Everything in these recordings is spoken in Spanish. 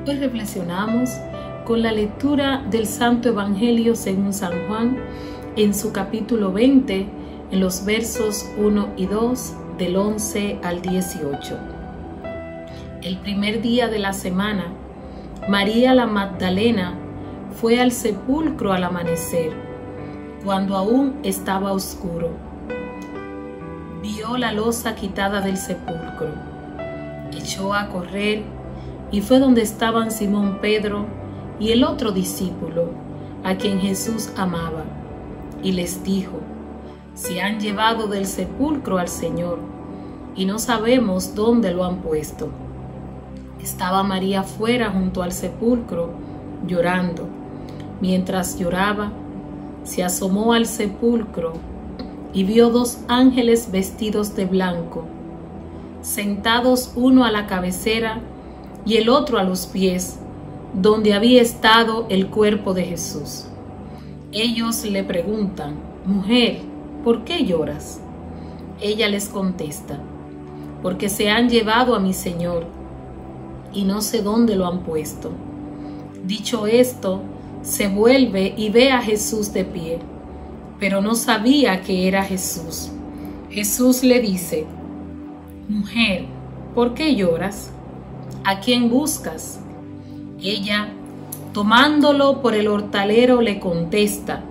Hoy reflexionamos con la lectura del Santo Evangelio según San Juan en su capítulo 20, en los versos 1 y 2, del 11 al 18. El primer día de la semana, María la Magdalena fue al sepulcro al amanecer, cuando aún estaba oscuro. Vio la losa quitada del sepulcro, echó a correr y fue donde estaban Simón Pedro y el otro discípulo, a quien Jesús amaba, y les dijo: se han llevado del sepulcro al Señor, y no sabemos dónde lo han puesto. Estaba María fuera junto al sepulcro, llorando. Mientras lloraba, se asomó al sepulcro y vio dos ángeles vestidos de blanco, sentados uno a la cabecera y el otro a los pies, donde había estado el cuerpo de Jesús. Ellos le preguntan: mujer, ¿por qué lloras? Ella les contesta: porque se han llevado a mi Señor, y no sé dónde lo han puesto. Dicho esto, se vuelve y ve a Jesús de pie, pero no sabía que era Jesús. Jesús le dice: mujer, ¿por qué lloras? ¿A quién buscas? Ella, tomándolo por el hortalero, le contesta: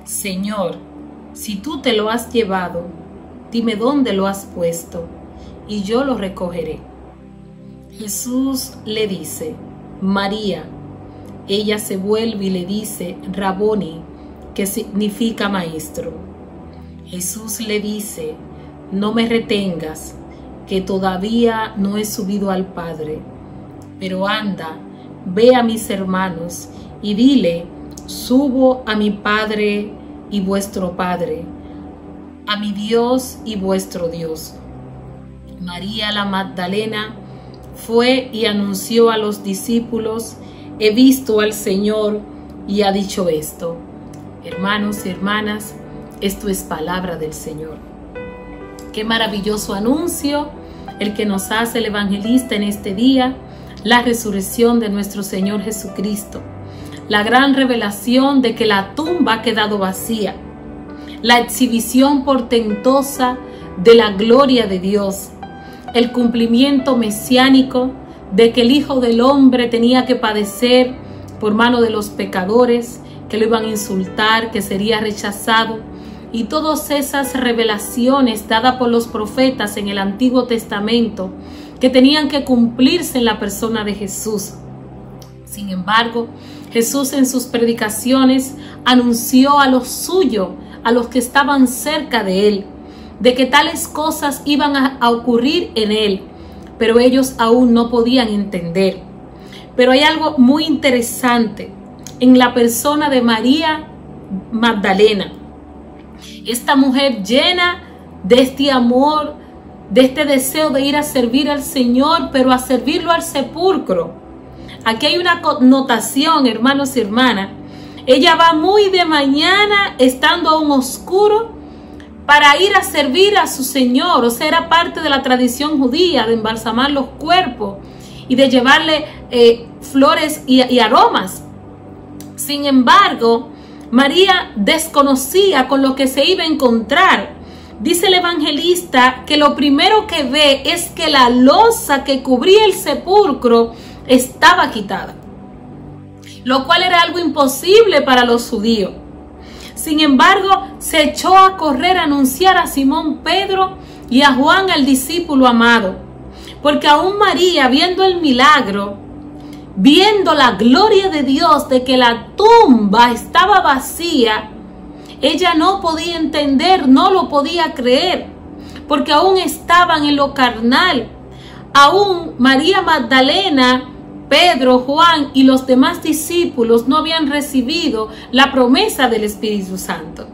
Señor, si tú te lo has llevado, dime dónde lo has puesto, y yo lo recogeré. Jesús le dice: María. Ella se vuelve y le dice: Raboni, que significa maestro. Jesús le dice: no me retengas, que todavía no he subido al Padre, pero anda, ve a mis hermanos y dile: subo a mi Padre y vuestro Padre, a mi Dios y vuestro Dios. María la Magdalena fue y anunció a los discípulos: he visto al Señor, y ha dicho esto. Hermanos y hermanas, esto es palabra del Señor. Qué maravilloso anuncio el que nos hace el evangelista en este día: la resurrección de nuestro Señor Jesucristo, la gran revelación de que la tumba ha quedado vacía, la exhibición portentosa de la gloria de Dios, el cumplimiento mesiánico de que el Hijo del Hombre tenía que padecer por mano de los pecadores, que lo iban a insultar, que sería rechazado, y todas esas revelaciones dadas por los profetas en el Antiguo Testamento que tenían que cumplirse en la persona de Jesús. Sin embargo, Jesús en sus predicaciones anunció a los suyos, a los que estaban cerca de él, de que tales cosas iban a ocurrir en él, pero ellos aún no podían entender. Pero hay algo muy interesante en la persona de María Magdalena. Esta mujer llena de este amor, de este deseo de ir a servir al Señor, pero a servirlo al sepulcro. Aquí hay una connotación, hermanos y hermanas. Ella va muy de mañana, estando aún oscuro, para ir a servir a su Señor. O sea, era parte de la tradición judía de embalsamar los cuerpos y de llevarle flores y aromas. Sin embargo, María desconocía con lo que se iba a encontrar. Dice el evangelista que lo primero que ve es que la losa que cubría el sepulcro estaba quitada, lo cual era algo imposible para los judíos. Sin embargo, se echó a correr a anunciar a Simón Pedro y a Juan, el discípulo amado, porque aún María, viendo el milagro, viendo la gloria de Dios de que la tumba estaba vacía, ella no podía entender, no lo podía creer, porque aún estaban en lo carnal. Aún María Magdalena, Pedro, Juan y los demás discípulos no habían recibido la promesa del Espíritu Santo.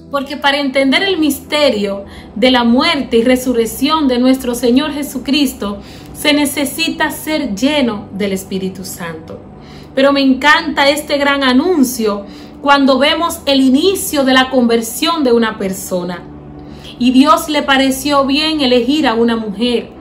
Porque para entender el misterio de la muerte y resurrección de nuestro Señor Jesucristo, se necesita ser lleno del Espíritu Santo. Pero me encanta este gran anuncio cuando vemos el inicio de la conversión de una persona. Y Dios le pareció bien elegir a una mujer.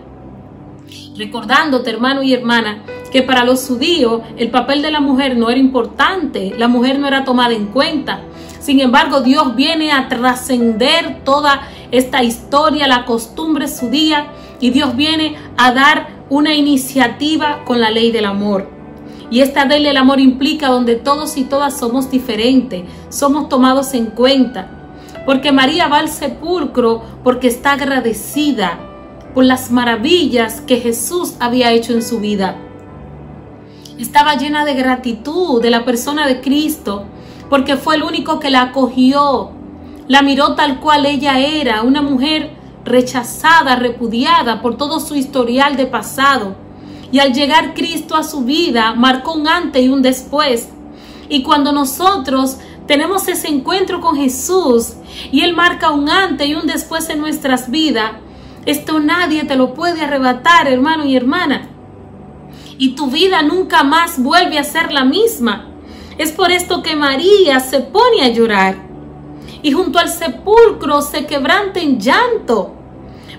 Recordándote, hermano y hermana, que para los judíos el papel de la mujer no era importante, la mujer no era tomada en cuenta. Sin embargo, Dios viene a trascender toda esta historia, la costumbre judía, y Dios viene a dar una iniciativa con la ley del amor. Y esta ley del amor implica donde todos y todas somos diferentes, somos tomados en cuenta. Porque María va al sepulcro porque está agradecida por las maravillas que Jesús había hecho en su vida. Estaba llena de gratitud de la persona de Cristo, porque fue el único que la acogió, la miró tal cual ella era, una mujer rechazada, repudiada por todo su historial de pasado. Y al llegar Cristo a su vida, marcó un antes y un después. Y cuando nosotros tenemos ese encuentro con Jesús y Él marca un antes y un después en nuestras vidas, esto nadie te lo puede arrebatar, hermano y hermana. Y tu vida nunca más vuelve a ser la misma. Es por esto que María se pone a llorar y junto al sepulcro se quebranta en llanto,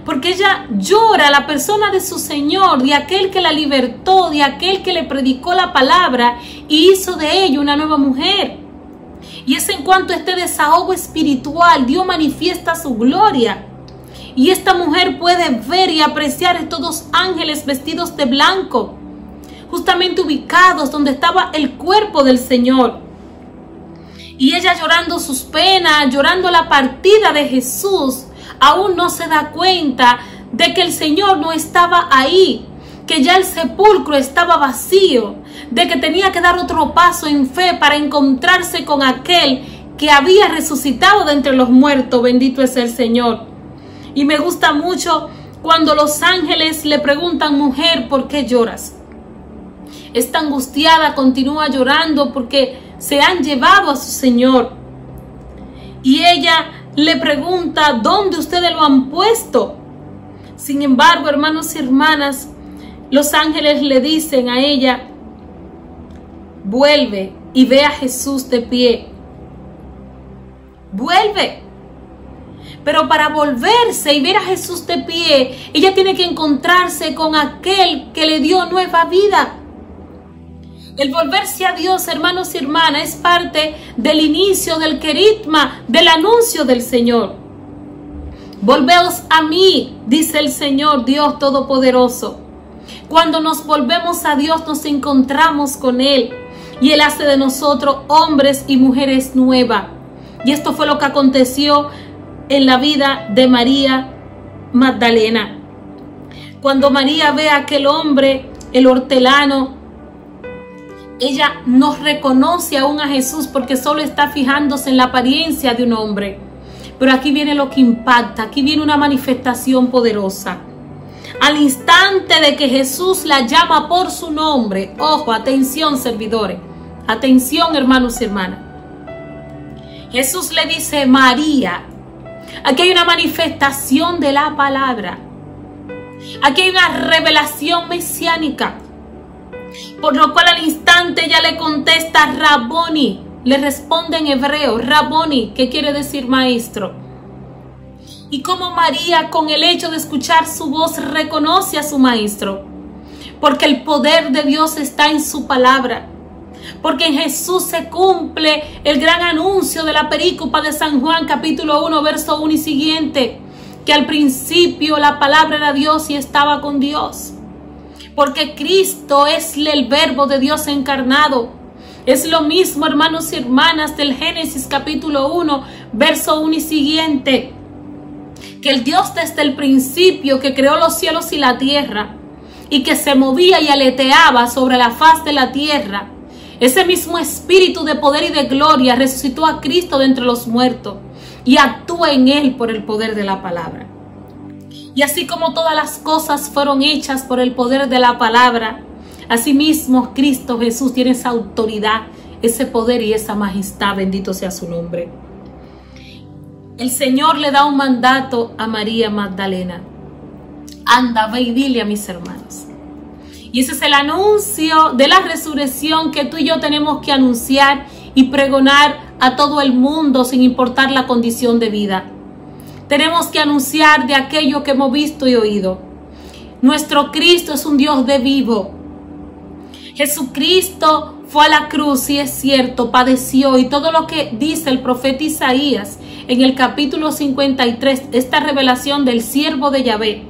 porque ella llora a la persona de su Señor, de aquel que la libertó, de aquel que le predicó la palabra y hizo de ella una nueva mujer. Y es en cuanto a este desahogo espiritual, Dios manifiesta su gloria. Y esta mujer puede ver y apreciar estos dos ángeles vestidos de blanco, justamente ubicados donde estaba el cuerpo del Señor. Y ella llorando sus penas, llorando la partida de Jesús, aún no se da cuenta de que el Señor no estaba ahí, que ya el sepulcro estaba vacío, de que tenía que dar otro paso en fe para encontrarse con aquel que había resucitado de entre los muertos. Bendito es el Señor. Y me gusta mucho cuando los ángeles le preguntan: mujer, ¿por qué lloras? Está angustiada, continúa llorando porque se han llevado a su Señor. Y ella le pregunta: ¿dónde ustedes lo han puesto? Sin embargo, hermanos y hermanas, los ángeles le dicen a ella: vuelve y ve a Jesús de pie. Vuelve. Pero para volverse y ver a Jesús de pie, ella tiene que encontrarse con aquel que le dio nueva vida. El volverse a Dios, hermanos y hermanas, es parte del inicio del querigma, del anuncio del Señor. Volveos a mí, dice el Señor Dios Todopoderoso. Cuando nos volvemos a Dios, nos encontramos con Él y Él hace de nosotros hombres y mujeres nuevas. Y esto fue lo que aconteció en la vida de María Magdalena. Cuando María ve a aquel hombre, el hortelano, ella no reconoce aún a Jesús porque solo está fijándose en la apariencia de un hombre. Pero aquí viene lo que impacta, aquí viene una manifestación poderosa. Al instante de que Jesús la llama por su nombre, ojo, atención servidores, atención hermanos y hermanas. Jesús le dice: María. Aquí hay una manifestación de la palabra. Aquí hay una revelación mesiánica. Por lo cual al instante ella le contesta: Raboni. Le responde en hebreo, Raboni, que quiere decir maestro. Y como María, con el hecho de escuchar su voz, reconoce a su maestro. Porque el poder de Dios está en su palabra. Porque en Jesús se cumple el gran anuncio de la perícopa de San Juan, capítulo 1, verso 1 y siguiente. Que al principio la palabra era Dios y estaba con Dios. Porque Cristo es el verbo de Dios encarnado. Es lo mismo, hermanos y hermanas, del Génesis capítulo 1, verso 1 y siguiente. Que el Dios desde el principio, que creó los cielos y la tierra, y que se movía y aleteaba sobre la faz de la tierra, ese mismo espíritu de poder y de gloria resucitó a Cristo de entre los muertos y actúa en Él por el poder de la palabra. Y así como todas las cosas fueron hechas por el poder de la palabra, asimismo Cristo Jesús tiene esa autoridad, ese poder y esa majestad. Bendito sea su nombre. El Señor le da un mandato a María Magdalena: anda, ve y dile a mis hermanos. Y ese es el anuncio de la resurrección que tú y yo tenemos que anunciar y pregonar a todo el mundo sin importar la condición de vida. Tenemos que anunciar de aquello que hemos visto y oído. Nuestro Cristo es un Dios de vivo. Jesucristo fue a la cruz, sí es cierto, padeció, y todo lo que dice el profeta Isaías en el capítulo 53, esta revelación del siervo de Yahvé,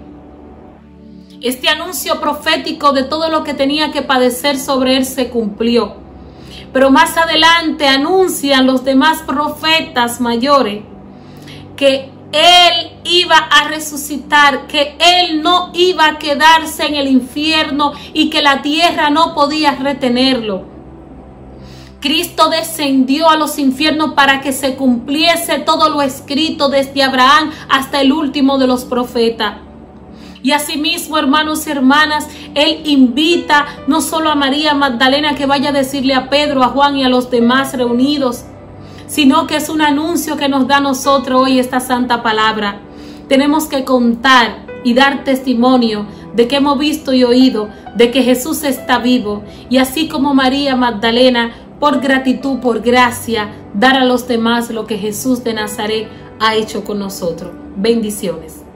este anuncio profético de todo lo que tenía que padecer sobre él se cumplió. Pero más adelante anuncian los demás profetas mayores que él iba a resucitar, que él no iba a quedarse en el infierno y que la tierra no podía retenerlo. Cristo descendió a los infiernos para que se cumpliese todo lo escrito desde Abraham hasta el último de los profetas. Y asimismo, hermanos y hermanas, él invita no solo a María Magdalena que vaya a decirle a Pedro, a Juan y a los demás reunidos, sino que es un anuncio que nos da a nosotros hoy esta santa palabra. Tenemos que contar y dar testimonio de que hemos visto y oído de que Jesús está vivo, y así como María Magdalena, por gratitud, por gracia, dar a los demás lo que Jesús de Nazaret ha hecho con nosotros. Bendiciones.